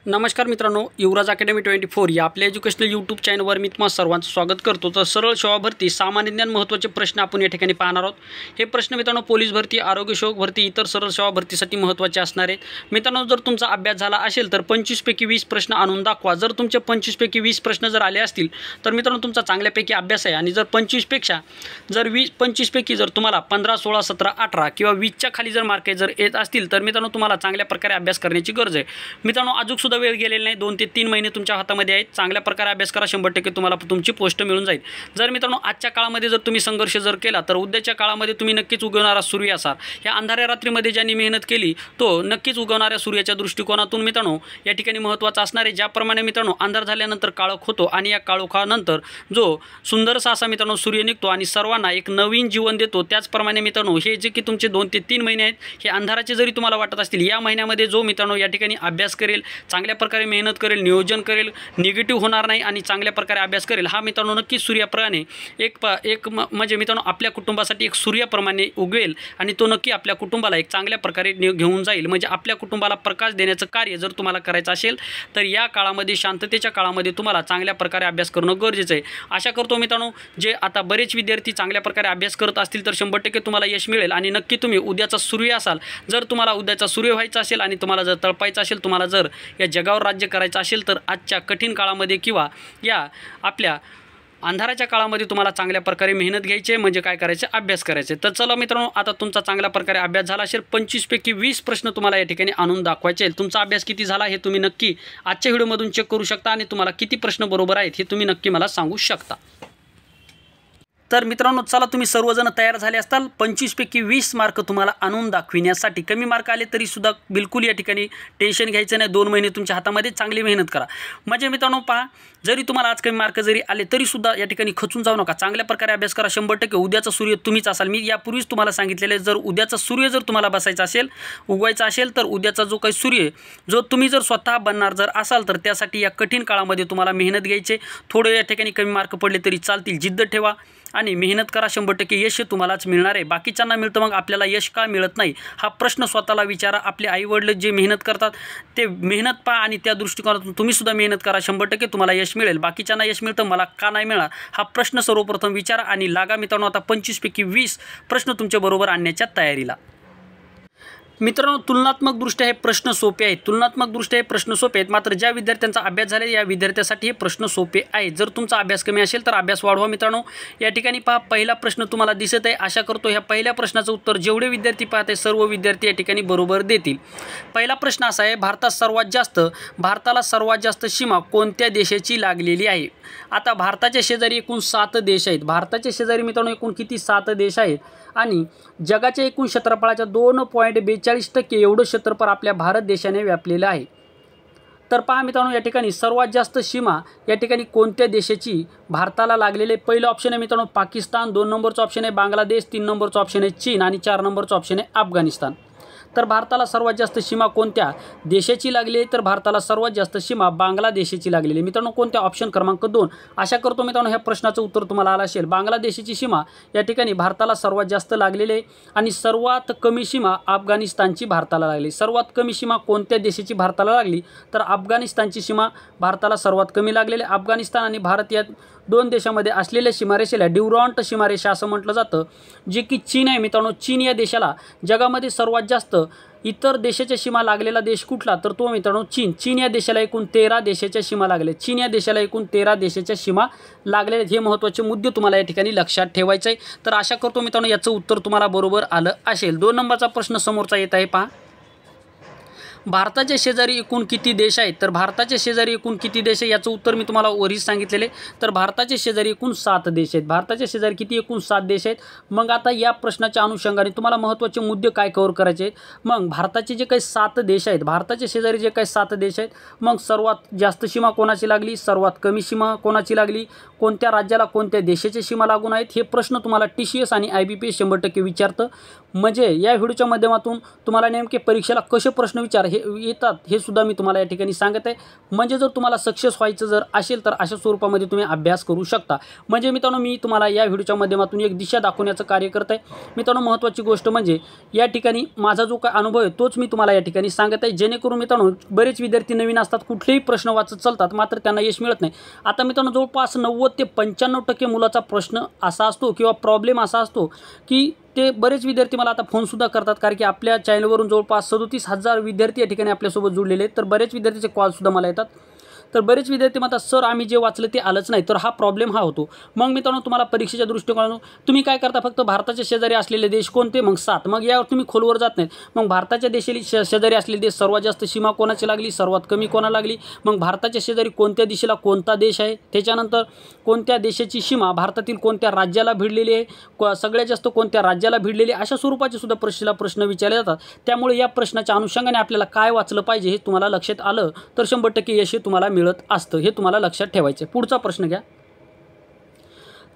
नमस्कार मित्रांनो, युवराज अकॅडमी 24 या आपल्या एज्युकेशनल यूट्यूब चॅनलवर मी तुम्हाला सर्वांचं स्वागत करतो। तर सरळ सेवा भरती, सामान्य ज्ञान महत्त्वाचे प्रश्न आपण या ठिकाणी पाहणार आहोत। हे प्रश्न मित्रांनो पोलीस भरती, आरोग्य सेवक भरती, इतर सरळ सेवा भरतीसाठी महत्त्वाचे असणार आहेत। मित्रांनो, जर तुमचा अभ्यास झाला असेल तर 25 पैकी 20 प्रश्न आणून दाखवा। जर तुमचे 25 पैकी 20 प्रश्न जर आले असतील तर मित्रांनो तुमचा चांगल्यापैकी अभ्यास आहे। आणि जर 25 पैकी जर तुम्हाला 15, 16, 17, 18 किंवा 20च्या खाली जर मार्क जर येत असतील तर मित्रांनो तुम्हाला चांगल्या प्रकारे अभ्यास करण्याची गरज आहे। मित्रांनो, अजून सुद्धा वेळ गेलेला नाही, 2 ते 3 महिने तुमच्या हातामध्ये आहेत। चांगल्या प्रकारे अभ्यास करा, 100% तुम्हाला तुमची पोस्ट मिळून जाईल। जर मित्रांनो आजच्या काळामध्ये जर तुम्ही संघर्ष जर केला तर उद्याच्या काळामध्ये तुम्ही नक्कीच उगवणारा सूर्य असाल। या अंधाऱ्या रात्रीमध्ये ज्यांनी मेहनत केली तो नक्कीच उगवणाऱ्या सूर्याच्या दृष्टिकोनातून मित्रांनो या ठिकाणी महत्त्वाचा असणार आहे। ज्याप्रमाणे मित्रांनो अंधार झाल्यानंतर काळोख होतो आणि या काळोखानंतर जो सुंदरसा असा मित्रांनो सूर्य निघतो आणि सर्वांना एक नवीन जीवन देतो, त्याचप्रमाणे मित्रांनो हे जे की तुमचे 2 ते 3 महिने आहेत हे अंधाराचे जरी तुम्हाला वाटत असतील, या महिन्यामध्ये जो मित्रांनो या ठिकाणी अभ्यास करेल, चांगल्या प्रकारे मेहनत करेल, नियोजन करेल, निगेटिव्ह होणार नाही आणि चांगल्या प्रकारे अभ्यास करेल, हा मित्रांनो नक्कीच सूर्याप्रमाणे म्हणजे मित्रांनो आपल्या कुटुंबासाठी एक सूर्याप्रमाणे उगवेल आणि तो नक्की आपल्या कुटुंबाला एक चांगल्या प्रकारे घेऊन जाईल। म्हणजे आपल्या कुटुंबाला प्रकाश देण्याचं कार्य जर तुम्हाला करायचं असेल तर या काळामध्ये, शांततेच्या काळामध्ये तुम्हाला चांगल्या प्रकारे अभ्यास करणं गरजेचं आहे। आशा करतो मित्रांनो जे आता बरेच विद्यार्थी चांगल्या प्रकारे अभ्यास करत असतील तर 100% तुम्हाला यश मिळेल आणि नक्की तुम्ही उद्याचा सूर्य असाल। जर तुम्हाला उद्याचा सूर्य व्हायचा असेल आणि तुम्हाला जर तळपायचं असेल, तुम्हाला जर या जगावर राज्य करायचं असेल तर आजच्या कठीण काळामध्ये किंवा या आपल्या अंधाराच्या काळामध्ये तुम्हाला चांगल्या प्रकारे मेहनत घ्यायची आहे। म्हणजे काय करायचे, अभ्यास करायचे। तर चला मित्रांनो, आता तुमचा चांगल्या प्रकारे अभ्यास झाला असेल, 25 पैकी 20 प्रश्न तुम्हाला या ठिकाणी आणून दाखवायचे आहेत। तुमचा अभ्यास किती झाला हे तुम्ही नक्की आजच्या व्हिडिओमधून चेक करू शकता आणि तुम्हाला किती प्रश्न बरोबर आहेत हे तुम्ही नक्की मला सांगू शकता। तर मित्रांनो चला, तुम्ही सर्वजण तयार झाले असताल 25 पैकी 20 मार्क तुम्हाला आणून दाखविण्यासाठी। कमी मार्क आले तरी सुद्धा बिलकुल या ठिकाणी टेन्शन घ्यायचं नाही, 2 महिने तुमच्या हातामध्ये चांगली मेहनत करा। म्हणजे मित्रांनो पहा, जरी तुम्हाला आज कमी मार्क जरी आले तरी सुद्धा या ठिकाणी खचून जाऊ नका, चांगल्या प्रकारे अभ्यास करा। 100% उद्याचा सूर्य तुम्हीच असाल। मी यापूर्वीच तुम्हाला सांगितलेले, जर उद्याचा सूर्य जर तुम्हाला बसायचा असेल, उगवायचा असेल तर उद्याचा जो काही सूर्य जो तुम्ही जर स्वतः बनणार जर असाल तर त्यासाठी या कठीण काळामध्ये तुम्हाला मेहनत घ्यायची। थोडे या ठिकाणी कमी मार्क पडले तरी चालतील, जिद्द ठेवा आणि मेहनत करा, 100% यश तुम्हालाच मिळणार आहे। बाकीच्यांना मिळतं, मग आपल्याला यश का मिळत नाही हा प्रश्न स्वतःला विचारा। आपले आईवडील जे मेहनत करतात ते मेहनत पहा आणि त्या दृष्टिकोनातून तुम्ही सुद्धा मेहनत करा, 100% तुम्हाला यश मिळेल। बाकीच्यांना यश मिळतं, मला का नाही मिळणार हा प्रश्न सर्वप्रथम विचारा आणि लागा मित्रांनो आता 25 पैकी 20 प्रश्न तुमच्या बरोबर आणण्याच्या तयारीला। मित्रांनो, तुलनात्मकदृष्ट्या हे प्रश्न सोपे आहेत, तुलनात्मकदृष्ट्या हे प्रश्न सोपे आहेत। मात्र ज्या विद्यार्थ्यांचा अभ्यास झाला या विद्यार्थ्यासाठी हे प्रश्न सोपे आहेत। जर तुमचा अभ्यास कमी असेल तर अभ्यास वाढवा मित्रांनो। या ठिकाणी पहा, पहिला प्रश्न तुम्हाला दिसत आहे। आशा करतो ह्या पहिल्या प्रश्नाचं उत्तर जेवढे विद्यार्थी पाहत आहे सर्व विद्यार्थी या ठिकाणी बरोबर देतील। पहिला प्रश्न असा आहे, भारताला सर्वात जास्त सीमा कोणत्या देशाची लागलेली आहे? आता भारताच्या शेजारी एकूण 7 देश आहेत। भारताच्या शेजारी मित्रांनो एकूण किती 7 देश आहेत आणि जगाच्या एकूण क्षेत्रफळाच्या 2.42% एवढं क्षेत्रफळ आपल्या भारत देशाने व्यापलेलं आहे। तर पहा मित्रांनो, या ठिकाणी सर्वात जास्त सीमा या ठिकाणी कोणत्या देशाची भारताला लागलेले? पहिलं ऑप्शन आहे मित्रांनो पाकिस्तान, 2 नंबरचं ऑप्शन आहे बांगलादेश, 3 नंबरचं ऑप्शन आहे चीन आणि 4 नंबरचं ऑप्शन आहे अफगाणिस्तान। तर भारताला सर्वात जास्त सीमा कोणत्या देशाची लागली आहे? तर भारताला सर्वात जास्त सीमा बांगलादेशाची लागलेली आहे। मित्रांनो कोणत्या? ऑप्शन क्रमांक 2। आशा करतो मित्रांनो ह्या प्रश्नाचं उत्तर तुम्हाला आलं असेल। बांगलादेशाची सीमा या ठिकाणी भारताला सर्वात जास्त लागलेली आहे आणि सर्वात कमी सीमा अफगाणिस्तानची भारताला लागली। सर्वात कमी सीमा कोणत्या देशाची भारताला लागली? तर अफगाणिस्तानची सीमा भारताला सर्वात कमी लागलेली आहे। अफगाणिस्तान आणि भारत या 2 देशामध्ये असलेल्या सीमारेषेला ड्युरॉन्ट सीमारेषा असं म्हटलं जातं, जे की चीन आहे मित्रांनो। चीन या देशाला जगामध्ये सर्वात जास्त इतर देशाच्या सीमा लागलेला देश कुठला? तर तो मित्रांनो चीन। चीन या देशाला एकूण 13 देशाच्या सीमा लागल्या। चीन या देशाला एकूण 13 देशाच्या सीमा लागलेल्या। हे महत्त्वाचे मुद्दे तुम्हाला या ठिकाणी लक्षात ठेवायचे आहे। तर आशा करतो मित्रांनो याचं उत्तर तुम्हाला बरोबर आलं असेल। 2 नंबरचा प्रश्न समोरचा येत आहे पहा, भारताच्या शेजारी एकूण किती देश आहेत? तर भारताच्या शेजारी एकूण किती देश आहे याचं उत्तर मी तुम्हाला वरीच सांगितलेले। तर भारताच्या शेजारी एकूण 7 देश आहेत। भारताच्या शेजारी किती? एकूण 7 देश आहेत। मग आता या प्रश्नाच्या अनुषंगाने तुम्हाला महत्त्वाचे मुद्दे काय कव्हर करायचे आहेत? मग भारताचे जे काही 7 देश आहेत, भारताच्या शेजारी जे काही 7 देश आहेत, मग सर्वात जास्त सीमा कोणाची लागली? सर्वात कमी सीमा कोणाची लागली? कोणत्या राज्याला कोणत्या देशाची सीमा लागून आहेत? हे प्रश्न तुम्हाला TCS आणि IBPS 100% विचारतं। म्हणजे या व्हिडिओच्या माध्यमातून तुम्हाला नेमके परीक्षेला कसे प्रश्न विचार हे येतात हे सुद्धा मी तुम्हाला या ठिकाणी सांगत आहे. म्हणजे जर तुम्हाला सक्सेस व्हायचं जर असेल तर अशा स्वरूपामध्ये तुम्ही अभ्यास करू शकता. म्हणजे मित्रांनो मी तुम्हाला या व्हिडिओच्या माध्यमातून एक दिशा दाखवण्याचं कार्य करत आहे. मित्रांनो महत्त्वाची गोष्ट म्हणजे या ठिकाणी माझा जो काय अनुभव आहे तोच मी तुम्हाला या ठिकाणी सांगत आहे, जेणेकरून मित्रांनो बरेच विद्यार्थी नवीन असतात, कुठलेही प्रश्न वाचत चालतात मात्र त्यांना यश मिळत नाही. आता मित्रांनो जवळपास 90 ते 95% मुलाचा प्रश्न असा असतो किंवा प्रॉब्लेम असा असतो की ते बरेच विद्यार्थी मला आता फोनसुद्धा करतात, कारण की आपल्या चॅनलवरून जवळपास 37,000 विद्यार्थी या ठिकाणी आपल्यासोबत जुळलेले आहेत. तर बरेच विद्यार्थीचे कॉलसुद्धा मला येतात. तर बरेच विद्यार्थी म्हणतात सर आम्ही जे वाचलं ते आलंच नाही. तर हा प्रॉब्लेम हा होतो. मग मित्रांनो तुम्हाला परीक्षेच्या दृष्टिकोनातून तुम्ही काय करता, फक्त भारताच्या शेजारी असलेले देश कोणते, मग 7. मग यावर तुम्ही खोलवर जात नाहीत. मग भारताच्या देशाली शेजारी असलेले देश सर्वात जास्त सीमा कोणाची लागली, सर्वात कमी कोणाला लागली, मग भारताच्या शेजारी कोणत्या दिशेला कोणता देश आहे, त्याच्यानंतर कोणत्या देशाची सीमा भारतातील कोणत्या राज्याला भिडलेली आहे, सगळ्यात जास्त कोणत्या राज्याला भिडलेली आहे, अशा स्वरूपाचे सुद्धा प्रश्न विचारले जातात. त्यामुळे या प्रश्नाच्या अनुषंगाने आपल्याला काय वाचलं पाहिजे हे तुम्हाला लक्षात आलं तर 100% यश तुम्हाला मिळत असतं. हे तुम्हाला लक्षात ठेवायचे. पुढचा प्रश्न घ्या.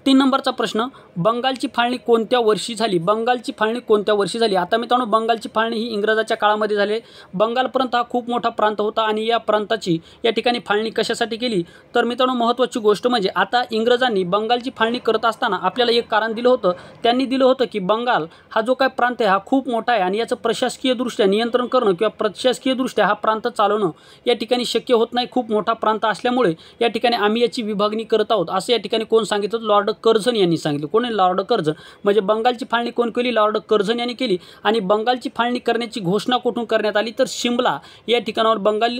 3 नंबरचा प्रश्न, बंगालची फाळणी कोणत्या वर्षी झाली? बंगालची फाळणी कोणत्या वर्षी झाली? आता मित्रांनो बंगालची फाळणी ही इंग्रजाच्या काळामध्ये झाली. बंगालपर्यंत हा खूप मोठा प्रांत होता आणि या प्रांताची या ठिकाणी फाळणी कशासाठी केली तर मित्रांनो महत्त्वाची गोष्ट म्हणजे आता इंग्रजांनी बंगालची फाळणी करत असताना आपल्याला एक कारण दिलं होतं. त्यांनी दिलं होतं की बंगाल हा जो काय प्रांत आहे हा खूप मोठा आहे आणि याचं प्रशासकीयदृष्ट्या नियंत्रण करणं किंवा प्रशासकीयदृष्ट्या हा प्रांत चालवणं या ठिकाणी शक्य होत नाही. खूप मोठा प्रांत असल्यामुळे या ठिकाणी आम्ही याची विभागणी करत आहोत असं या ठिकाणी कोण सांगितलं? लॉर्ड कर्झन यांनी सांगितलं. कोण आहे? Lord Curzon. म्हणजे बंगालची फाळणी कोण केली? लॉर्ड कर्झन यांनी केली. आणि बंगालची फाळणी करण्याची घोषणा कुठून करण्यात आली तर शिमला या ठिकाणावर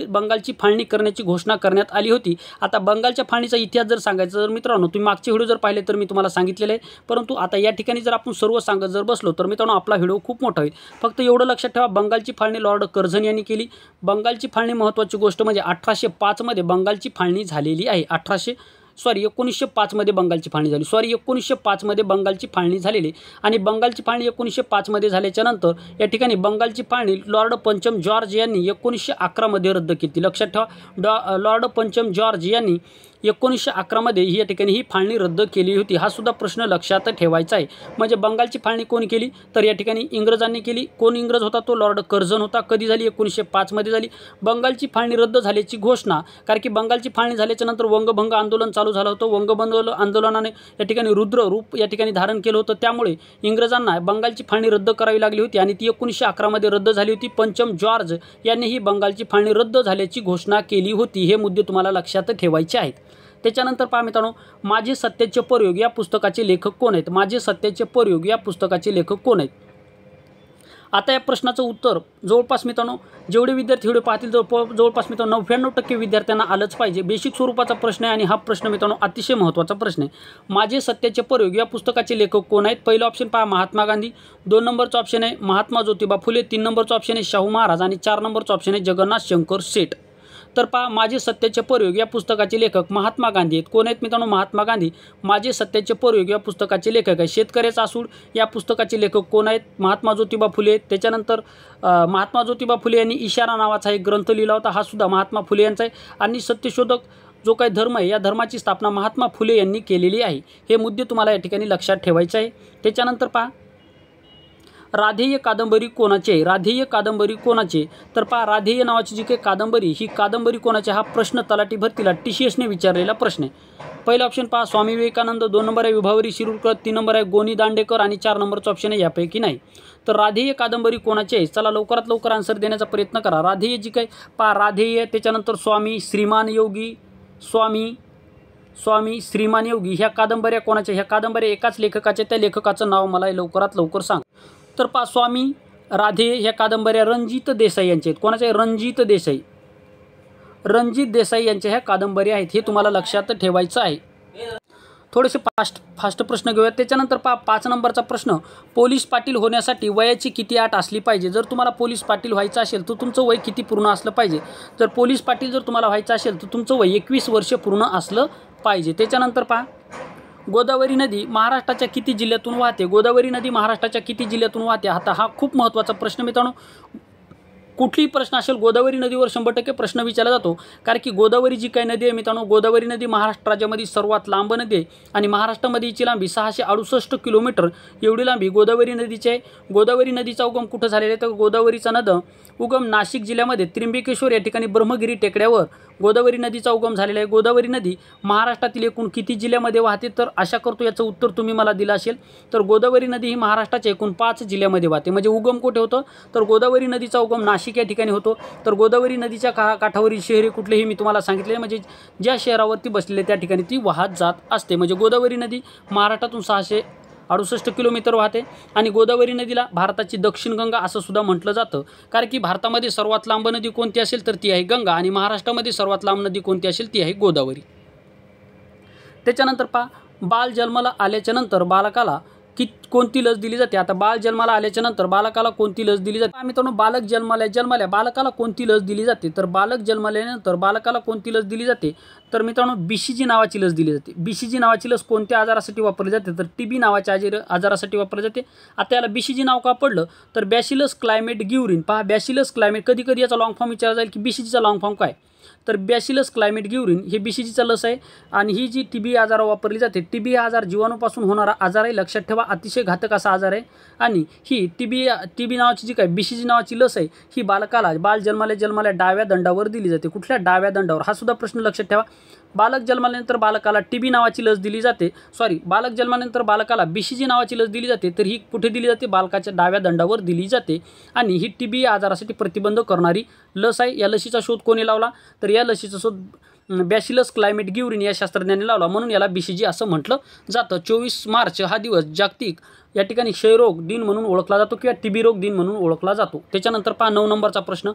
बंगालची फाळणी करण्याची घोषणा करण्यात आली होती. आता बंगालच्या फाळणीचा इतिहास जर सांगायचा तर मित्रांनो तुम्ही मागचे व्हिडिओ जर पाहिले तर मी तुम्हाला सांगितलेलं आहे, परंतु आता या ठिकाणी जर आपण सर्व सांगत जर बसलो तर मित्रांनो आपला व्हिडिओ खूप मोठा होईल. फक्त एवढं लक्षात ठेवा, बंगालची फाळणी लॉर्ड कर्झन यांनी केली. बंगालची फाळणी महत्त्वाची गोष्ट म्हणजे 1805 मध्ये बंगालची फाळणी झालेली आहे. 1905 मध्ये बंगालची फाळणी झाली. 1905 मध्ये बंगालची फाळणी झालेली आणि बंगालची फाळणी 1905 मध्ये झाल्याच्या नंतर या ठिकाणी बंगालची फाळणी लॉर्ड पंचम जॉर्ज यांनी 1911 मध्ये रद्द केली. लक्षात ठेवा, लॉर्ड पंचम जॉर्ज यांनी 1911 मध्ये ही या ठिकाणी ही फाळणी रद्द केली होती. हा सुद्धा प्रश्न लक्षात ठेवायचा आहे. म्हणजे बंगालची फाळणी कोण केली तर या ठिकाणी इंग्रजांनी केली. कोण इंग्रज होता? तो लॉर्ड कर्झन होता. कधी झाली? 1905 मध्ये झाली. बंगालची फाळणी रद्द झाल्याची घोषणा, कारण की बंगालची फाळणी झाल्याच्या नंतर वंगभंग आंदोलन चालू झालं होतं. वंगभंग आंदोलनाने या ठिकाणी रुद्र रूप या ठिकाणी धारण केलं होतं. त्यामुळे इंग्रजांना बंगालची फाळणी रद्द करावी लागली होती आणि ती 1911 मध्ये रद्द झाली होती. पंचम जॉर्ज यांनी ही बंगालची फाळणी रद्द झाल्याची घोषणा केली होती. हे मुद्दे तुम्हाला लक्षात ठेवायचे आहेत. त्याच्यानंतर पहा मित्रांनो, माझे सत्याचे प्रयोग या पुस्तकाचे लेखक कोण आहेत? माझे सत्याचे प्रयोग या पुस्तकाचे लेखक कोण आहेत? आता या प्रश्नाचं उत्तर जवळपास मित्रांनो जेवढे विद्यार्थी व्हिडिओ पाहतील जवळपास मित्रांनो 99% विद्यार्थ्यांना आलंच पाहिजे. बेसिक स्वरूपाचा प्रश्न आहे आणि हा प्रश्न मित्रांनो अतिशय महत्त्वाचा प्रश्न आहे. माझे सत्याचे प्रयोग या पुस्तकाचे लेखक कोण आहेत? पहिला ऑप्शन पहा महात्मा गांधी, 2 नंबरचा ऑप्शन आहे महात्मा ज्योतिबा फुले, 3 नंबरचा ऑप्शन आहे शाहू महाराज आणि 4 नंबरचा ऑप्शन आहे जगन्नाथ शंकर शेठ. तर पहा माझे सत्याचे प्रयोग या पुस्तकाचे लेखक महात्मा गांधी आहेत. कोण आहेत मित्रांनो? महात्मा गांधी. माझे सत्याचे प्रयोग या पुस्तकाचे लेखक आहे. शेतकऱ्याचा असूड या पुस्तकाचे लेखक कोण आहेत? महात्मा ज्योतिबा फुले आहेत. त्याच्यानंतर महात्मा ज्योतिबा फुले यांनी इशारा नावाचा एक ग्रंथ लिहिला होता. हा सुद्धा महात्मा फुले यांचा आहे. आणि सत्यशोधक जो काही धर्म आहे या धर्माची स्थापना महात्मा फुले यांनी केलेली आहे. हे मुद्दे तुम्हाला या ठिकाणी लक्षात ठेवायचे आहे. त्याच्यानंतर पहा राधेय कादंबरी कोणाची आहे? राधेय कादंबरी कोणाची? तर पहा राधेय नावाची जी काही कादंबरी ही कादंबरी कोणाची? हा प्रश्न तलाठी भरतीला TCSने विचारलेला प्रश्न आहे. पहिला ऑप्शन पहा स्वामी विवेकानंद, 2 नंबर आहे विभावरी शिरूरकर, 3 नंबर आहे गोनी दांडेकर आणि 4 नंबरचा ऑप्शन आहे यापैकी नाही. तर राधेय कादंबरी कोणाची आहे? चला लवकरात लवकर आन्सर देण्याचा प्रयत्न करा. राधेय जी काही पहा राधेय, त्याच्यानंतर स्वामी, श्रीमान योगी, स्वामी श्रीमान योगी ह्या कादंबऱ्या कोणाच्या? ह्या कादंबऱ्या एकाच लेखकाच्या. त्या लेखकाचं नाव मला लवकरात लवकर सांग. तर पहा स्वामी राधेय ह्या कादंबऱ्या रणजित देसाई यांच्या आहेत. कोणाच्या? रणजित देसाई यांच्या ह्या कादंबऱ्या आहेत. हे तुम्हाला लक्षात ठेवायचं आहे. थोडेसे फास्ट प्रश्न घेऊयात. त्याच्यानंतर पहा 5 नंबरचा प्रश्न, पोलीस पाटील होण्यासाठी वयाची किती अट असली पाहिजे? जर तुम्हाला पोलीस पाटील व्हायचं असेल तर तुमचं वय किती पूर्ण असलं पाहिजे? जर पोलीस पाटील जर तुम्हाला व्हायचं असेल तर तुमचं वय 21 वर्ष पूर्ण असलं पाहिजे. त्याच्यानंतर पहा गोदावरी नदी महाराष्ट्राच्या किती जिल्ह्यातून वाहते? गोदावरी नदी महाराष्ट्राच्या किती जिल्ह्यातून वाहते? आता हा खूप महत्त्वाचा प्रश्न मित्रांनो. कुठलीही प्रश्न असेल गोदावरी नदीवर 100% प्रश्न विचारला जातो, कारण की गोदावरी जी काही नदी आहे मित्रांनो, गोदावरी नदी महाराष्ट्र राज्यामध्ये सर्वात लांब नदी आहे आणि महाराष्ट्रामध्ये हिची लांबी 668 किलोमीटर एवढी लांबी गोदावरी नदीची आहे. गोदावरी नदीचा उगम कुठं झालेला आहे, तर गोदावरीचा उगम नाशिक जिल्ह्यामध्ये त्र्यंबकेश्वर या ठिकाणी ब्रह्मगिरी टेकड्यावर गोदावरी नदीचा उगम झालेला आहे. गोदावरी नदी महाराष्ट्रातील एकूण किती जिल्ह्यामध्ये वाहते, तर आशा करतो याचं उत्तर तुम्ही मला दिलं असेल. तर गोदावरी नदी ही महाराष्ट्राच्या एकूण 5 जिल्ह्यामध्ये वाहते. म्हणजे उगम कुठे होतं, तर गोदावरी नदीचा उगम नाशिक या ठिकाणी होतो. तर गोदावरी नदीच्या काठावरील शहरे कुठलेही मी तुम्हाला सांगितले, म्हणजे ज्या शहरावरती बसलेले त्या ठिकाणी ती वाहत जात असते. म्हणजे गोदावरी नदी महाराष्ट्रातून 668 किलोमीटर वाहते आणि गोदावरी नदीला भारताची दक्षिण गंगा असं सुद्धा म्हटलं जातं, कारण की भारतामध्ये सर्वात लांब नदी कोणती असेल तर ती आहे गंगा आणि महाराष्ट्रामध्ये सर्वात लांब नदी कोणती असेल ती आहे गोदावरी. त्याच्यानंतर बाल जन्माला आल्याच्या नंतर बालकाला कोणती लस दिली जाते. आता बाल जन्माला आल्याच्या नंतर बालकाला कोणती लस दिली जाते. मित्रांनो, बालक जन्माल्या बालकाला कोणती लस दिली जाते, तर बालक जन्माल्यानंतर बालकाला कोणती लस दिली जाते, तर मित्रांनो BCG नावाची लस दिली जाते. BCG नावाची लस कोणत्या आजारासाठी वापरली जाते, तर TB नावाच्या आजारासाठी वापरली जाते. आता याला BCG नाव का पडलं, तर बॅसिलस क्लायमेट ग्युरिन. बॅसिलस क्लायमेट, कधी याचा लॉंग फॉर्म विचारला जाईल की BCGचा लॉंग फॉर्म काय, तर बॅसिलस क्लायमेट ग्युरिन हे BCGचा लस आहे. आणि ही जी TB आजारावर वापरली जाते, TB हा आजार जीवाणूपासून होणारा आजार आहे. लक्षात ठेवा, अतिशय घातक असा आजार आहे. आणि ही TB नावाची जी काय BCG नावाची लस आहे ही बालकाला बाल जन्माल्या डाव्या दंडावर दिली जाते. कुठल्या डाव्या दंडावर, हा सुद्धा प्रश्न लक्षात ठेवा. बालक जन्माल्यानंतर बालकाला TB नावाची लस दिली जाते, बालक जन्माल्यानंतर बालकाला BCG नावाची लस दिली जाते. तर ही कुठे दिली जाते, बालकाच्या डाव्या दंडावर दिली जाते. आणि ही TB आजारासाठी प्रतिबंध करणारी लस आहे. या लसीचा शोध कोणी लावला, तर या लसीचा शोध बॅसिलस क्लायमेट ग्युरिन या शास्त्रज्ञांनी लावला, म्हणून याला BCG असं म्हटलं जातं. 24 मार्च हा दिवस जागतिक या ठिकाणी क्षयरोग दिन म्हणून ओळखला जातो किंवा TB रोग दिन म्हणून ओळखला जातो. त्याच्यानंतर 9 नंबरचा प्रश्न,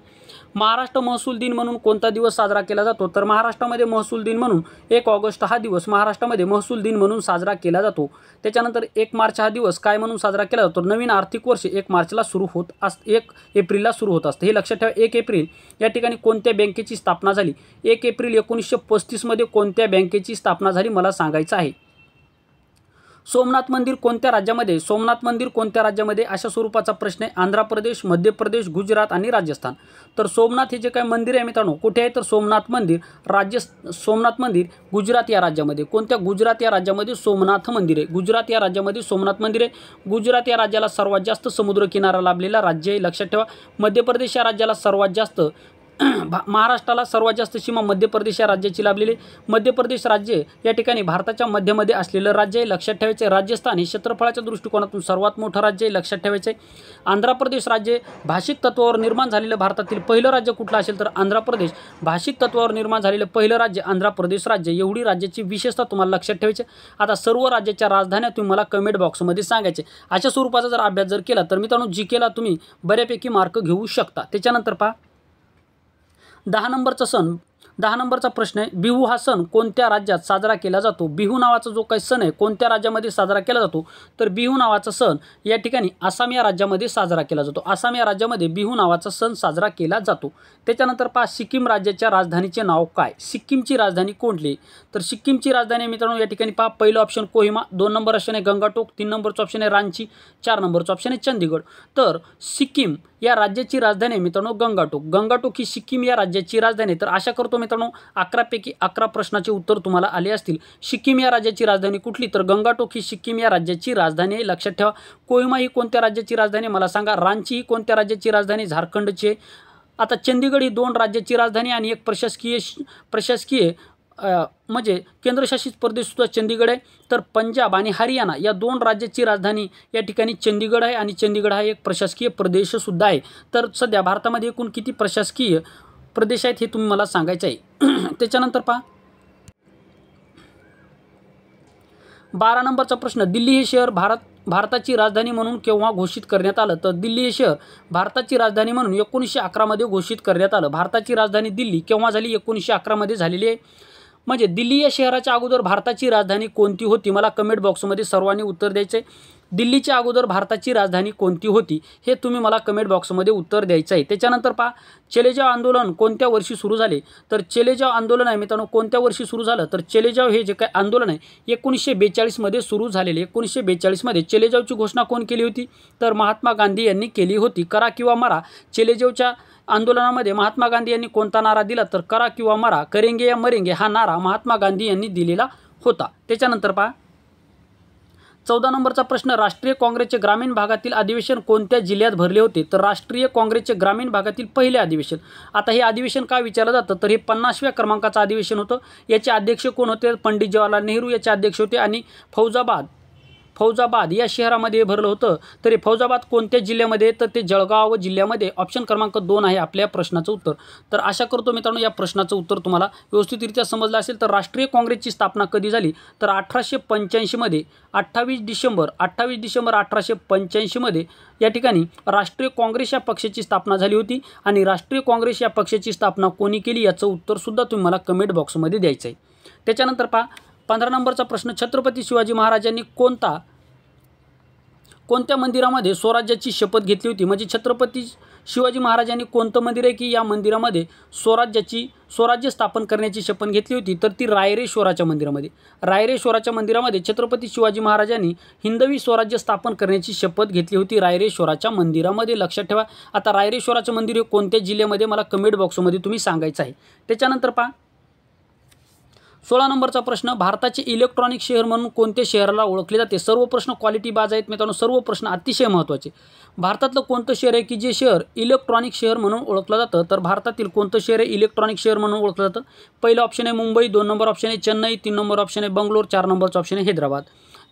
महाराष्ट्र महसूल दिन म्हणून कोणता दिवस साजरा केला जातो, तर महाराष्ट्रामध्ये महसूल दिन म्हणून 1 ऑगस्ट हा दिवस महाराष्ट्रामध्ये महसूल दिन म्हणून साजरा केला जातो. त्याच्यानंतर 1 मार्च हा दिवस काय म्हणून साजरा केला जातो, नवीन आर्थिक वर्ष 1 मार्चला सुरू होत असते, 1 एप्रिलला सुरू होत असते. हे लक्षात ठेवा. 1 एप्रिल या ठिकाणी कोणत्या बँकेची स्थापना झाली, 1 एप्रिल 1935 मध्ये कोणत्या बँकेची स्थापना झाली मला सांगायचं आहे. सोमनाथ मंदिर कोणत्या राज्यामध्ये, अशा स्वरूपाचा प्रश्न आहे. आंध्र प्रदेश, मध्य प्रदेश, गुजरात आणि राजस्थान. तर सोमनाथ हे जे काही मंदिर आहे मित्रांनो कुठे आहे, तर सोमनाथ मंदिर गुजरात या राज्यामध्ये. कोणत्या, गुजरात या राज्यामध्ये सोमनाथ मंदिर आहे. गुजरात या राज्यामध्ये सोमनाथ मंदिर आहे. गुजरात या राज्याला सर्वात जास्त समुद्रकिनारा लाभलेला राज्य आहे, लक्षात ठेवा. मध्य प्रदेश या राज्याला सर्वात जास्त महाराष्ट्राला सर्वात जास्त सीमा मध्य प्रदेश या राज्याची लाभलेली. मध्य प्रदेश राज्य या ठिकाणी भारताच्या मध्यमध्ये असलेलं राज्य आहे, लक्षात ठेवायचे. राजस्थान हे क्षेत्रफळाच्या दृष्टिकोनातून सर्वात मोठं राज्य आहे, लक्षात ठेवायचे. आंध्र प्रदेश राज्य भाषिक तत्वावर निर्माण झालेलं भारतातील पहिलं राज्य कुठलं असेल, तर आंध्र प्रदेश. भाषिक तत्वावर निर्माण झालेलं पहिलं राज्य आंध्र प्रदेश राज्य. एवढी राज्याची विशेषता तुम्हाला लक्षात ठेवायची. आता सर्व राज्याच्या राजधान्या तुम्ही मला कमेंट बॉक्समध्ये सांगायचे. अशा स्वरूपाचा जर अभ्यास जर केला तर मित्रांनो GKला तुम्ही बऱ्यापैकी मार्क घेऊ शकता. त्याच्यानंतर 10 नंबरचा प्रश्न आहे, बिहू हा सण कोणत्या राज्यात साजरा केला जातो. बिहू नावाचा जो काही सण आहे कोणत्या राज्यामध्ये साजरा केला जातो, तर बिहू नावाचा सण या ठिकाणी आसाम या राज्यामध्ये साजरा केला जातो. आसाम या राज्यामध्ये बिहू नावाचा सण साजरा केला जातो. त्याच्यानंतर सिक्कीम राज्याच्या राजधानीचे नाव काय. सिक्कीमची राजधानी कोणती, तर सिक्कीमची राजधानी मित्रांनो या ठिकाणी पहिलं ऑप्शन कोहिमा, 2 नंबर ऑप्शन आहे गंगाटोक, 3 नंबरचं ऑप्शन आहे रांची, 4 नंबरचं ऑप्शन आहे चंदीगड. तर सिक्कीम या राज्याची राजधानी आहे मित्रांनो गंगाटोक ही सिक्कीम या राज्याची राजधानी. तर आशा करतो मित्रांनो 11 पैकी 11 प्रश्नाचे उत्तर तुम्हाला आले असतील. सिक्कीम या राज्याची राजधानी कुठली, तर गंगाटोक ही सिक्कीम या राज्याची राजधानी आहे, लक्षात ठेवा. कोहिमा ही कोणत्या राज्याची राजधानी मला सांगा. रांची ही कोणत्या राज्याची राजधानी, झारखंडची आहे. आता चंदीगड ही 2 राज्याची राजधानी आणि एक प्रशासकीय म्हणजे केंद्रशासित प्रदेशसुद्धा चंदीगड आहे. तर पंजाब आणि हरियाणा या 2 राज्याची राजधानी या ठिकाणी चंदीगड आहे आणि चंदीगड हा एक प्रशासकीय प्रदेशसुद्धा आहे. तर सध्या भारतामध्ये एकूण किती प्रशासकीय प्रदेश आहेत हे तुम्ही मला सांगायचं आहे. त्याच्यानंतर 12 नंबरचा प्रश्न, दिल्ली हे शहर भारताची राजधानी म्हणून केव्हा घोषित करण्यात आलं, तर दिल्ली हे शहर भारताची राजधानी म्हणून 1911 मध्ये घोषित करण्यात आलं. भारताची राजधानी दिल्ली केव्हा झाली, 1911 मध्ये झालेली आहे. म्हणजे दिल्ली या शहराच्या अगोदर भारताची राजधानी कोणती होती, मला कमेंट बॉक्समध्ये सर्वांनी उत्तर द्यायचे. दिल्लीच्या अगोदर भारताची राजधानी कोणती होती हे तुम्ही मला कमेंट बॉक्समध्ये उत्तर द्यायचं आहे. त्याच्यानंतर चलेजाव आंदोलन कोणत्या वर्षी सुरू झाले, तर चलेजाव आंदोलन आहे मित्रांनो कोणत्या वर्षी सुरू झालं, तर चलेजाव हे जे काही आंदोलन आहे 1942 मध्ये सुरू झालेले. 1942 मध्ये चलेजावची घोषणा कोण केली होती, तर महात्मा गांधी यांनी केली होती. करा किंवा मरा चलेजावच्या आंदोलनामध्ये महात्मा गांधी यांनी कोणता नारा दिला तर करा किंवा मरा, करेंगे या मरेंगे हा नारा महात्मा गांधी यांनी दिलेला होता. त्याच्यानंतर पहा 14 नंबरचा प्रश्न, राष्ट्रीय काँग्रेसचे ग्रामीण भागातील अधिवेशन कोणत्या जिल्ह्यात भरले होते तर राष्ट्रीय काँग्रेसचे ग्रामीण भागातील पहिले अधिवेशन. आता हे अधिवेशन काय विचारलं जातं तर हे 50व्या क्रमांकाचं अधिवेशन होतं. याचे अध्यक्ष कोण होते, पंडित जवाहरलाल नेहरू याचे अध्यक्ष होते आणि फौजाबाद या शहरामध्ये भरलं होतं. तर हे फौजाबाद कोणत्या जिल्ह्यामध्ये तर ते जळगाव जिल्ह्यामध्ये. ऑप्शन क्रमांक 2 आहे आपल्या प्रश्नाचं उत्तर. तर आशा करतो मित्रांनो या प्रश्नाचं उत्तर तुम्हाला व्यवस्थितरित्या समजलं असेल. तर राष्ट्रीय काँग्रेसची स्थापना कधी झाली तर 1885 मध्ये 28 डिसेंबर 1885 मध्ये या ठिकाणी राष्ट्रीय काँग्रेस या पक्षाची स्थापना झाली होती. आणि राष्ट्रीय काँग्रेस या पक्षाची स्थापना कोणी केली याचं उत्तरसुद्धा तुम्ही मला कमेंट बॉक्समध्ये द्यायचं आहे. त्याच्यानंतर पहा 15 नंबरचा प्रश्न, छत्रपती शिवाजी महाराजांनी कोणत्या मंदिरामध्ये स्वराज्याची शपथ घेतली होती. म्हणजे छत्रपती शिवाजी महाराजांनी कोणतं मंदिर आहे की या मंदिरामध्ये स्वराज्य स्थापन करण्याची शपथ घेतली होती तर ती रायरेश्वराच्या मंदिरामध्ये छत्रपती शिवाजी महाराजांनी हिंदवी स्वराज्य स्थापन करण्याची शपथ घेतली होती रायरेश्वराच्या मंदिरामध्ये. लक्षात ठेवा. आता रायरेश्वराचं मंदिर हे कोणत्या जिल्ह्यामध्ये मला कमेंट बॉक्समध्ये तुम्ही सांगायचं आहे. त्याच्यानंतर पहा 16 नंबरचा प्रश्न, भारताचे इलेक्ट्रॉनिक शहर म्हणून कोणत्या शहराला ओळखले जाते. सर्व प्रश्न क्वालिटी बाज आहेत मित्रांनो, सर्व प्रश्न अतिशय महत्त्वाचे. भारतातलं कोणतं शहर आहे की जे शहर इलेक्ट्रॉनिक शहर म्हणून ओळखलं जातं तर भारतातील कोणतं शहर आहे इलेक्ट्रॉनिक शहर म्हणून ओळखलं जातं. पहिलं ऑप्शन आहे मुंबई, 2 नंबर ऑप्शन आहे चेन्नई, 3 नंबर ऑप्शन आहे बंगलोर, 4 नंबरचं ऑप्शन आहे हैदराबाद.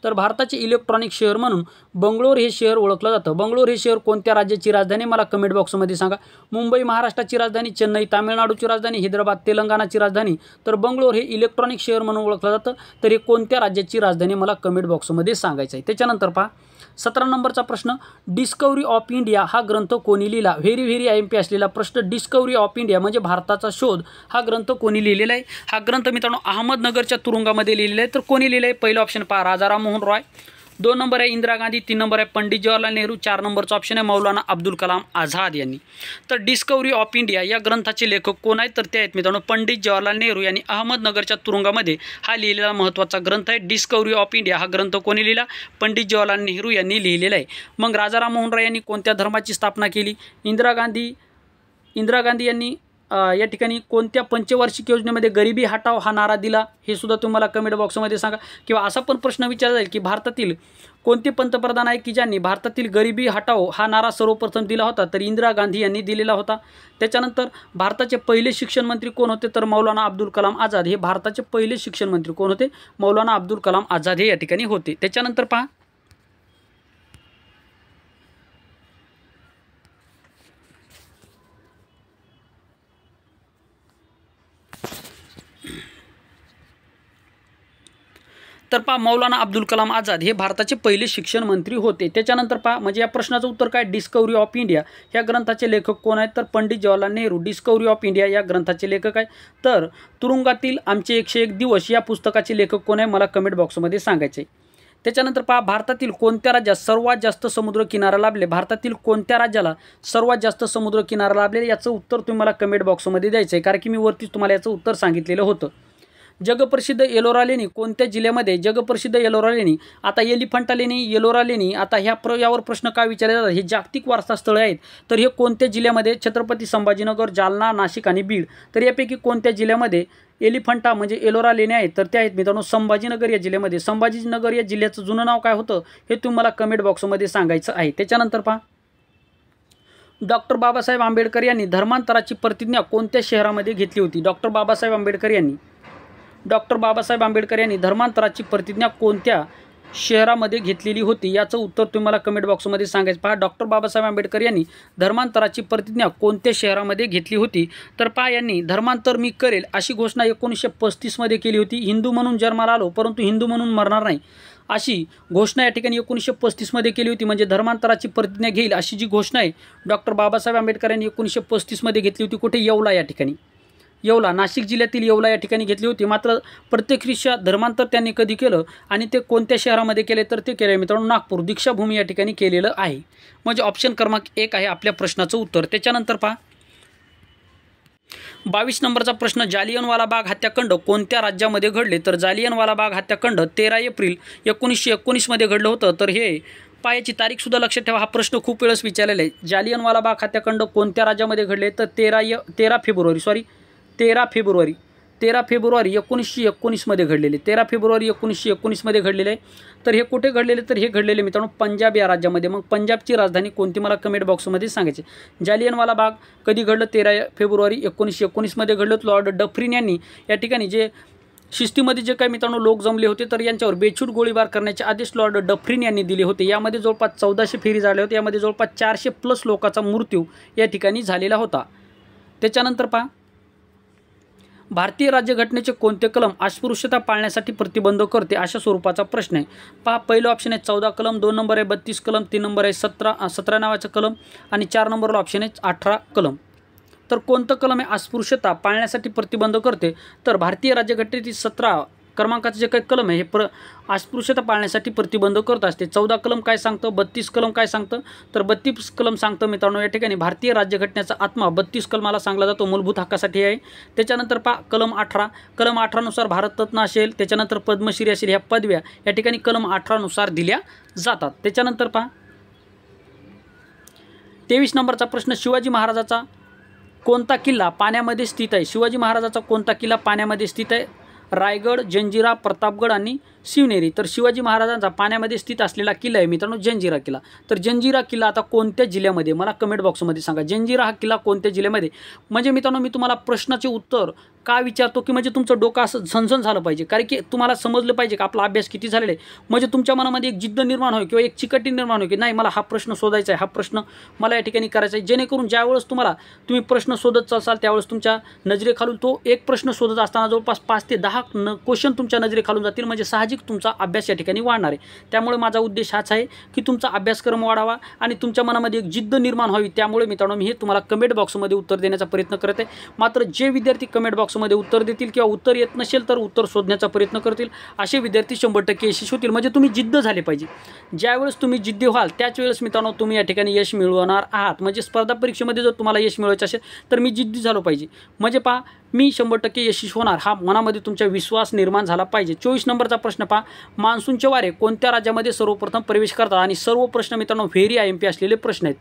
तर भारताचे इलेक्ट्रॉनिक शहर म्हणून बंगलोर हे शहर ओळखलं जातं. बंगलोर हे शहर कोणत्या राज्याची राजधानी मला कमेंट बॉक्समध्ये सांगा. मुंबई महाराष्ट्राची राजधानी, चेन्नई तामिळनाडूची राजधानी, हैदराबाद तेलंगणाची राजधानी. तर बंगलोर हे इलेक्ट्रॉनिक शहर म्हणून ओळखलं जातं. तर हे कोणत्या राज्याची राजधानी मला कमेंट बॉक्समध्ये सांगायचं आहे. त्याच्यानंतर पहा 17 नंबरचा प्रश्न, डिस्कवरी ऑफ इंडिया हा ग्रंथ कोणी लिहिला. व्हेरी IMP असलेला प्रश्न. डिस्कवरी ऑफ इंडिया म्हणजे भारताचा शोध हा ग्रंथ कोणी लिहिलेला आहे. हा ग्रंथ मित्रांनो अहमदनगरच्या तुरुंगामध्ये लिहिलेला आहे. तर कोणी लिहिलं आहे पहिलं ऑप्शन पहा राजाराम मोहन रॉय, 2 नंबर आहे इंदिरा गांधी, 3 नंबर आहे पंडित जवाहरलाल नेहरू, 4 नंबरचा ऑप्शन आहे मौलाना अब्दुल कलाम आझाद यांनी. तर डिस्कवरी ऑफ इंडिया या ग्रंथाचे लेखक कोण आहेत तर ते आहेत मित्रांनो पंडित जवाहरलाल नेहरू यांनी अहमदनगरच्या तुरुंगामध्ये हा लिहिलेला महत्त्वाचा ग्रंथ आहे. डिस्कवरी ऑफ इंडिया हा ग्रंथ कोणी लिहिला, पंडित जवाहरलाल नेहरू यांनी लिहिलेला आहे. मग राजाराम मोहन रॉय यांनी कोणत्या धर्माची स्थापना केली. इंदिरा गांधी यांनी या ठिकाणी कोणत्या पंचवार्षिक योजनेमध्ये गरिबी हटाव हा नारा दिला हे सुद्धा तुम्हाला कमेंट बॉक्समध्ये सांगा. किंवा असा पण प्रश्न विचारला जाईल की भारतातील कोणते पंतप्रधान आहे की ज्यांनी भारतातील गरिबी हटाव हा नारा सर्वप्रथम दिला होता तर इंदिरा गांधी यांनी दिलेला होता. त्याच्यानंतर भारताचे पहिले शिक्षण मंत्री कोण होते तर मौलाना अब्दुल कलाम आझाद हे भारताचे पहिले शिक्षण मंत्री कोण होते, मौलाना अब्दुल कलाम आझाद हे या ठिकाणी होते. त्याच्यानंतर पहा मौलाना अब्दुल कलाम आझाद हे भारताचे पहिले शिक्षण मंत्री होते. त्याच्यानंतर पहा म्हणजे या प्रश्नाचं उत्तर काय, डिस्कवरी ऑफ इंडिया या ग्रंथाचे लेखक कोण आहेत तर Pandit Jawaharlal Nehru. Discovery of India या ग्रंथाचे लेखक आहे. तर तुरुंगातील आमचे 101 दिवस या पुस्तकाचे लेखक कोण आहे मला कमेंट बॉक्समध्ये सांगायचे. त्याच्यानंतर पहा भारतातील कोणत्या राज्यात सर्वात जास्त समुद्र किनारा लाभले. भारतातील कोणत्या राज्याला सर्वात जास्त समुद्र किनारा लाभले याचं उत्तर तुम्ही मला कमेंट बॉक्समध्ये द्यायचं आहे, कारण की मी वरतीच तुम्हाला याचं उत्तर सांगितलेलं होतं. जगप्रसिद्ध एलोरा लेणी कोणत्या जिल्ह्यामध्ये, जगप्रसिद्ध एलोरा लेणी. आता एलिफंटा लेणी, एलोरा लेणी, आता यावर प्रश्न काय विचारले जातात, हे जागतिक वारसा स्थळे आहेत तर हे कोणत्या जिल्ह्यामध्ये, छत्रपती संभाजीनगर, जालना, नाशिक आणि बीड. तर यापैकी कोणत्या जिल्ह्यामध्ये एलिफंटा म्हणजे एलोरा लेणी आहेत तर त्या आहेत मित्रांनो संभाजीनगर या जिल्ह्यामध्ये. संभाजीनगर या जिल्ह्याचं जुनं नाव काय होतं हे तुम्हाला कमेंट बॉक्समध्ये सांगायचं आहे. त्याच्यानंतर पहा डॉक्टर बाबासाहेब आंबेडकर यांनी धर्मांतराची प्रतिज्ञा कोणत्या शहरामध्ये घेतली होती. डॉक्टर बाबासाहेब आंबेडकर यांनी धर्मांतराची प्रतिज्ञा कोणत्या शहरामध्ये घेतलेली होती याचं उत्तर तुम्हाला कमेंट बॉक्समध्ये सांगायचं. पहा डॉक्टर बाबासाहेब आंबेडकर यांनी धर्मांतराची प्रतिज्ञा कोणत्या शहरामध्ये घेतली होती तर पहा यांनी धर्मांतर मी करेल अशी घोषणा 1935 मध्ये केली होती. हिंदू म्हणून जन्माला आलो परंतु हिंदू म्हणून मरणार नाही अशी घोषणा या ठिकाणी 1935 मध्ये केली होती. म्हणजे धर्मांतराची प्रतिज्ञा घेईल अशी जी घोषणा आहे डॉक्टर बाबासाहेब आंबेडकर यांनी 1935 मध्ये घेतली होती. कुठे, येवला या ठिकाणी. येवला, नाशिक जिल्ह्यातील येवला या ठिकाणी घेतली होती. मात्र प्रत्यक्षरित्या धर्मांतर त्यांनी कधी केलं आणि ते कोणत्या शहरामध्ये केले तर ते केले मित्रांनो नागपूर दीक्षाभूमी या ठिकाणी केलेलं आहे. म्हणजे ऑप्शन क्रमांक 1 आहे आपल्या प्रश्नाचं उत्तर. त्याच्यानंतर पहा 22 नंबरचा प्रश्न, जालियनवाला बाग हत्याकांड कोणत्या राज्यामध्ये घडले तर जालियनवाला बाग हत्याकांड 13 एप्रिल 1919 मध्ये घडलं होतं. तर हे याची तारीखसुद्धा लक्षात ठेवा. हा प्रश्न खूप वेळेस विचारलेला आहे. जालियनवाला बाग हत्याकांड कोणत्या राज्यामध्ये घडले? तर 13 फेब्रुवारी 1919 मध्ये घडलेले. 13 फेब्रुवारी 1919 मध्ये घडलेले आहे. तर हे कुठे घडलेले? तर हे घडलेले मित्रांनो पंजाब या राज्यामध्ये. मग पंजाबची राजधानी कोणती मला कमेंट बॉक्समध्ये सांगायचे. जालियनवाला बाग कधी घडलं? 13 फेब्रुवारी 1919 मध्ये घडलं. लॉर्ड डफरीन यांनी या ठिकाणी जे शिस्तीमध्ये जे काही मित्रांनो लोक जमले होते तर यांच्यावर बेछूट गोळीबार करण्याचे आदेश लॉर्ड डफरीन यांनी दिले होते. यामध्ये जवळपास 1400 फेरी झाले होते. यामध्ये जवळपास 400+ लोकांचा मृत्यू या ठिकाणी झालेला होता. त्याच्यानंतर पहा, भारतीय राज्यघटनेचे कोणते कलम अस्पृश्यता पाळण्यासाठी प्रतिबंध करते? अशा स्वरूपाचा प्रश्न आहे. पहा, पहिलं ऑप्शन आहे 14 कलम, 2 नंबर आहे 32 कलम, 3 नंबर आहे 17 नावाचं कलम आणि 4 नंबरला ऑप्शन आहे 18 कलम. तर कोणतं कलम आहे अस्पृश्यता पाळण्यासाठी प्रतिबंध करते? तर भारतीय राज्यघटनेतील 17 क्रमांकाचं जे काही कलम आहे हे अस्पृश्यता पाळण्यासाठी प्रतिबंध करत असते. 14 कलम काय सांगतं? 32 कलम काय सांगतं? तर 32 कलम सांगतं मित्रांनो या ठिकाणी भारतीय राज्यघटनेचा आत्मा 32 कलमाला सांगला जातो, मूलभूत हक्कासाठी आहे. त्याच्यानंतर पहा कलम 18 नुसार भारतरत्न असेल, त्याच्यानंतर पद्मश्री असेल, ह्या पदव्या या ठिकाणी कलम 18 नुसार दिल्या जातात. त्याच्यानंतर पहा 23 नंबरचा प्रश्न, शिवाजी महाराजाचा कोणता किल्ला पाण्यामध्ये स्थित आहे? शिवाजी महाराजाचा कोणता किल्ला पाण्यामध्ये स्थित आहे? रायगड, जंजिरा, प्रतापगड आणि शिवनेरी. तर शिवाजी महाराजांचा पाण्यामध्ये स्थित असलेला किल्ला आहे मित्रांनो जंजिरा किल्ला. तर जंजिरा किल्ला आता कोणत्या जिल्ह्यामध्ये मला कमेंट बॉक्समध्ये सांगा. जंजिरा हा किल्ला कोणत्या जिल्ह्यामध्ये? म्हणजे मित्रांनो मी तुम्हाला प्रश्नाचे उत्तर का विचारतो की म्हणजे तुमचं डोकं असं झणझण झालं पाहिजे, कारण की तुम्हाला समजलं पाहिजे की आपला अभ्यास किती झालेला आहे. म्हणजे तुमच्या मनामध्ये एक जिद्द निर्माण होईल किंवा एक चिकटी निर्माण होईल की नाही मला हा प्रश्न शोधायचा आहे, हा प्रश्न मला या ठिकाणी करायचा आहे. जेणेकरून ज्यावेळेस तुम्ही प्रश्न शोधत असाल त्यावेळेस तुमच्या नजरेखालून तो एक प्रश्न शोधत असताना जवळपास 5 ते 10 क्वेश्चन तुमच्या नजरेखालून जातील. म्हणजे साहजिक तुमचा अभ्यास या ठिकाणी वाढणार आहे. त्यामुळे माझा उद्देश हाच आहे की तुमचा अभ्यासक्रम वाढावा आणि तुमच्या मनामध्ये एक जिद्द निर्माण व्हावी. त्यामुळे मित्रांनो मी हे तुम्हाला कमेंट बॉक्समध्ये उत्तर देण्याचा प्रयत्न करत आहे. मात्र जे विद्यार्थी कमेंट बॉक्समध्ये उत्तर देतील किंवा उत्तर येत नसेल तर उत्तर शोधण्याचा प्रयत्न करतील असे विद्यार्थी 100% यशस्वी होतील. म्हणजे तुम्ही जिद्द झाले पाहिजे. ज्यावेळेस तुम्ही जिद्दी व्हाल त्याच वेळेस मित्रांनो तुम्ही या ठिकाणी यश मिळवणार आहात. म्हणजे स्पर्धा परीक्षेमध्ये जर तुम्हाला यश मिळवायचं असेल तर मी जिद्दी झालो पाहिजे. म्हणजे पहा मी 100% यशस्वी होणार हा मनामध्ये तुमचा विश्वास निर्माण झाला पाहिजे. 24 नंबरचा प्रश्न पहा, मान्सूनचे वारे कोणत्या राज्यामध्ये सर्वप्रथम प्रवेश करतात? आणि सर्व प्रश्न मित्रांनो व्हेरी IMP असलेले प्रश्न आहेत.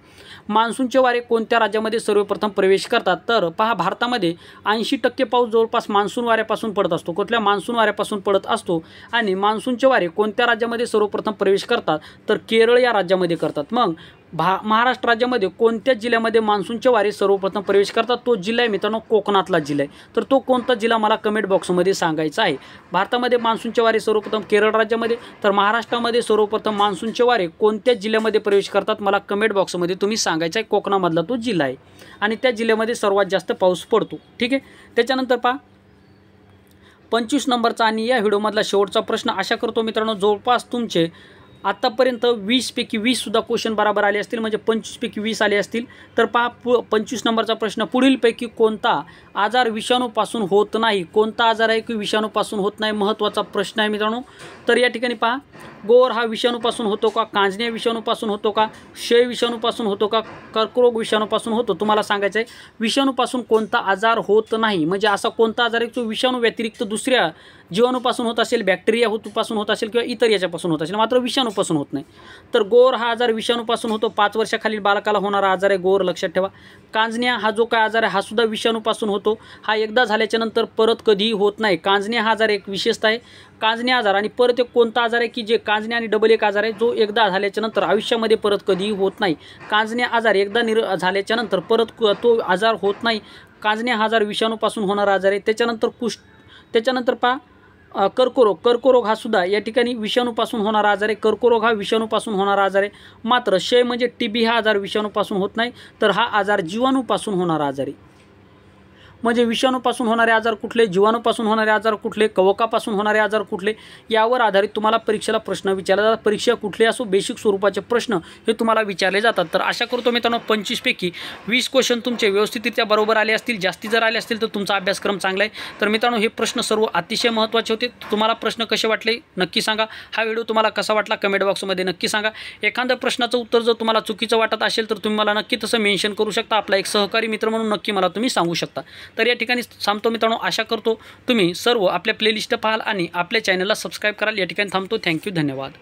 मान्सूनचे वारे कोणत्या राज्यामध्ये सर्वप्रथम प्रवेश करतात? तर पहा भारतामध्ये 80% पाऊस जवळपास मान्सून वाऱ्यापासून पडत असतो. कुठल्या? मान्सून वाऱ्यापासून पडत असतो. आणि मान्सूनचे वारे कोणत्या राज्यामध्ये सर्वप्रथम प्रवेश करतात? तर केरळ या राज्यामध्ये करतात. मग महाराष्ट्र राज्यामध्ये कोणत्या जिल्ह्यामध्ये मान्सूनचे वारे सर्वप्रथम प्रवेश करतात? तो जिल्हा आहे मित्रांनो कोकणातला जिल्हा आहे. तर तो कोणता जिल्हा मला कमेंट बॉक्समध्ये सांगायचा आहे. भारतामध्ये मान्सूनचे वारे सर्वप्रथम केरळ राज्यामध्ये, तर महाराष्ट्रामध्ये सर्वप्रथम मान्सूनचे वारे कोणत्या जिल्ह्यामध्ये प्रवेश करतात मला कमेंट बॉक्समध्ये तुम्ही सांगायचं आहे. कोकणामधला तो जिल्हा आहे आणि त्या जिल्ह्यामध्ये सर्वात जास्त पाऊस पडतो. ठीक आहे. त्याच्यानंतर पहा 25 नंबरचा आणि या व्हिडिओमधला शेवटचा प्रश्न. आशा करतो मित्रांनो जवळपास तुमचे आतापर्यंत 20 पैकी 20 सुद्धा क्वेश्चन बरोबर आले असतील. म्हणजे 25 पैकी 20 आले असतील. तर पहा 25 नंबरचा प्रश्न, पुढीलपैकी कोणता आजार विषाणूपासून होत नाही? कोणता आजार आहे की विषाणूपासून होत नाही? महत्त्वाचा प्रश्न आहे मित्रांनो. तर या ठिकाणी पहा गोवर हा विषाणूपासून होतो का? कांजण्या विषाणूपासून होतो का? क्षय विषाणूपासून होतो का? कर्करोग विषाणूपासून होतो? तुम्हाला सांगायचं आहे विषाणूपासून कोणता आजार होत नाही. म्हणजे असा कोणता आजार आहे जो विषाणू व्यतिरिक्त दुसऱ्या जीवाणूपासून होत असेल, बॅक्टेरिया पासून होत असेल किंवा इतर याच्यापासून होत असेल, मात्र विषाणूपासून होत नाही. तर गोवर हा आजार विषाणूपासून होतो. 5 वर्षाखालील बालकाला होणारा आजार आहे गोवर, लक्षात ठेवा. कांजण्या हा जो काय आजार आहे हा सुद्धा विषाणूपासून होतो. हा एकदा झाल्याच्या नंतर परत कधीही होत नाही. कांजण्या हा आजार एक विशेषता आहे. कांजण्या आजार आणि परत एक कोणता आजार आहे की जे कांजण्या आणि डबल एक आजार आहे जो एकदा झाल्याच्या नंतर आयुष्यामध्ये परत कधीही होत नाही. कांजण्या आजार एकदा झाल्याच्या नंतर परत तो आजार होत नाही. कांजण्या हा आजार विषाणूपासून होणारा आजार आहे. त्याच्यानंतर पहा कर्करोग हा सुद्धा या ठिकाणी विषाणूपासून होणारा आजार आहे. कर्करोग हा विषाणूपासून होणारा आजार आहे. मात्र क्षय म्हणजे TB हा आजार विषाणूपासून होत नाही. तर हा आजार जीवाणूपासून होणारा आजार आहे. म्हणजे विषाणूपासून होणारे आजार कुठले, जीवाणूपासून होणारे आजार कुठले, कवकापासून होणारे आजार कुठले, यावर आधारित तुम्हाला परीक्षेला प्रश्न विचारले जातात. परीक्षा कुठले असो बेसिक स्वरूपाचे प्रश्न हे तुम्हाला विचारले जातात. तर आशा करतो मित्रांनो 25 पैकी 20 क्वेश्चन तुमचे व्यवस्थितरित्या बरोबर आले असतील. जास्ती जर आले असतील तर तुमचा अभ्यासक्रम चांगला आहे. तर मित्रांनो हे प्रश्न सर्व अतिशय महत्त्वाचे होते. तुम्हाला प्रश्न कसे वाटले नक्की सांगा. हा व्हिडिओ तुम्हाला कसा वाटला कमेंट बॉक्समध्ये नक्की सांगा. एखाद्या प्रश्नाचं उत्तर जर तुम्हाला चुकीचं वाटत असेल तर तुम्ही मला नक्की तसं मेन्शन करू शकता. आपला एक सहकारी मित्र म्हणून नक्की मला तुम्ही सांगू शकता. तर या ठिकाणी थांबतो मित्रांनो. आशा करतो तुम्ही सर्व आपल्या प्लेलिस्ट पाहाल आणि आपल्या चॅनलला सबस्क्राईब कराल. या ठिकाणी थांबतो. थँक्यू, धन्यवाद.